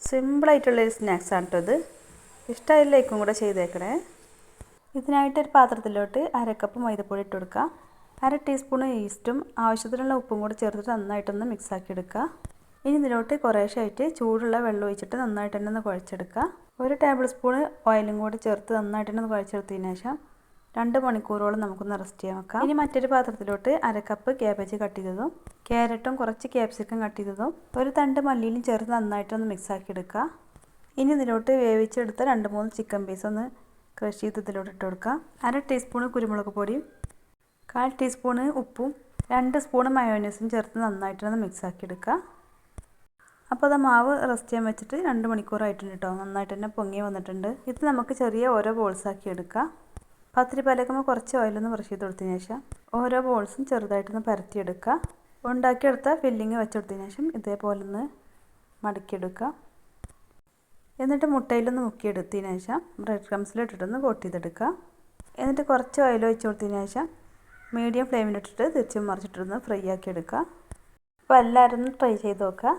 സിമ്പിളായിട്ടുള്ളൊരു സ്നാക്സാണ് കേട്ടോ ഇത്. ഇഷ്ടമായില്ലേക്കും കൂടെ ചെയ്തേക്കണേ. ഇതിനായിട്ട് ഒരു പാത്രത്തിലോട്ട് 1/2 കപ്പ് മൈദപ്പൊടി ഇട്ട് കൊടുക്കുക. 1/2 ടീസ്പൂൺ ഈസ്റ്റും ആവശ്യത്തിനുള്ള ഉപ്പും കൂടി ചേർത്തിട്ട് നന്നായിട്ടൊന്ന് മിക്സാക്കി എടുക്കുക. ഇനി ഇതിലോട്ട് കുറേശ്ശായിട്ട് ചൂടുള്ള വെള്ളം ഒഴിച്ചിട്ട് നന്നായിട്ട് തന്നെ ഒന്ന് കുഴച്ചെടുക്കുക. 1 ടേബിൾ സ്പൂൺ ഓയിലും കൂടി ചേർത്ത് നന്നായിട്ട് തന്നെ ഒന്ന് കുഴച്ചെടുത്തതിന് ശേഷം 2 മണിക്കൂറോളം നമുക്കൊന്ന് റെസ്റ്റ് ചെയ്യാൻ വെക്കാം. ഇനി മറ്റൊരു പാത്രത്തിലോട്ട് 1/2 കപ്പ് ക്യാബേജ് കട്ട് ചെയ്തതും ക്യാരറ്റും കുറച്ച് ക്യാപ്സിക്കം കട്ട് ചെയ്തതും ഒരു തണ്ട് മല്ലിയിലും ചേർത്ത് നന്നായിട്ടൊന്ന് മിക്സാക്കി എടുക്കുക. ഇനി ഇതിലോട്ട് വേവിച്ചെടുത്ത 2-3 ചിക്കൻ പീസ് ഒന്ന് ക്രഷ് ചെയ്ത് ഇതിലോട്ട് ഇട്ട് കൊടുക്കുക. 1/2 ടീസ്പൂൺ കുരുമുളക് പൊടിയും 1/4 ടീസ്പൂൺ ഉപ്പും 2 സ്പൂൺ മയോനൈസും ചേർത്ത് നന്നായിട്ടൊന്ന് മിക്സാക്കി എടുക്കുക. അപ്പോൾ അത് മാവ് റെസ്റ്റ് ചെയ്യാൻ വെച്ചിട്ട് 2 മണിക്കൂറായിട്ടുണ്ട് കേട്ടോ. നന്നായിട്ട് തന്നെ പൊങ്ങി വന്നിട്ടുണ്ട്. ഇത് നമുക്ക് ചെറിയ ഓരോ ബോൾസാക്കി എടുക്കാം. പത്തിരി പലകുമ്പോൾ കുറച്ച് ഓയിലൊന്ന് ബ്രഷ് ചെയ്ത് കൊടുത്തതിന് ശേഷം ഓരോ ബോൾസും ചെറുതായിട്ടൊന്ന് പരത്തിയെടുക്കുക. ഉണ്ടാക്കിയെടുത്ത ഫില്ലിങ് വെച്ചെടുത്തതിന് ശേഷം ഇതേപോലെ ഒന്ന് മടക്കിയെടുക്കുക. എന്നിട്ട് മുട്ടയിലൊന്ന് മുക്കിയെടുത്തതിന് ശേഷം ബ്രെഡ് ക്രംസിലിട്ടിട്ടൊന്ന് കോട്ട് ചെയ്തെടുക്കുക. എന്നിട്ട് കുറച്ച് ഓയിൽ ഒഴിച്ച് കൊടുത്തതിന് ശേഷം മീഡിയം ഫ്ലെയിമിലിട്ടിട്ട് തിരിച്ചും മറിച്ചിട്ടൊന്ന് ഫ്രൈ ആക്കി എടുക്കുക. അപ്പോൾ എല്ലാവരും ഒന്ന് ട്രൈ ചെയ്ത് നോക്കുക.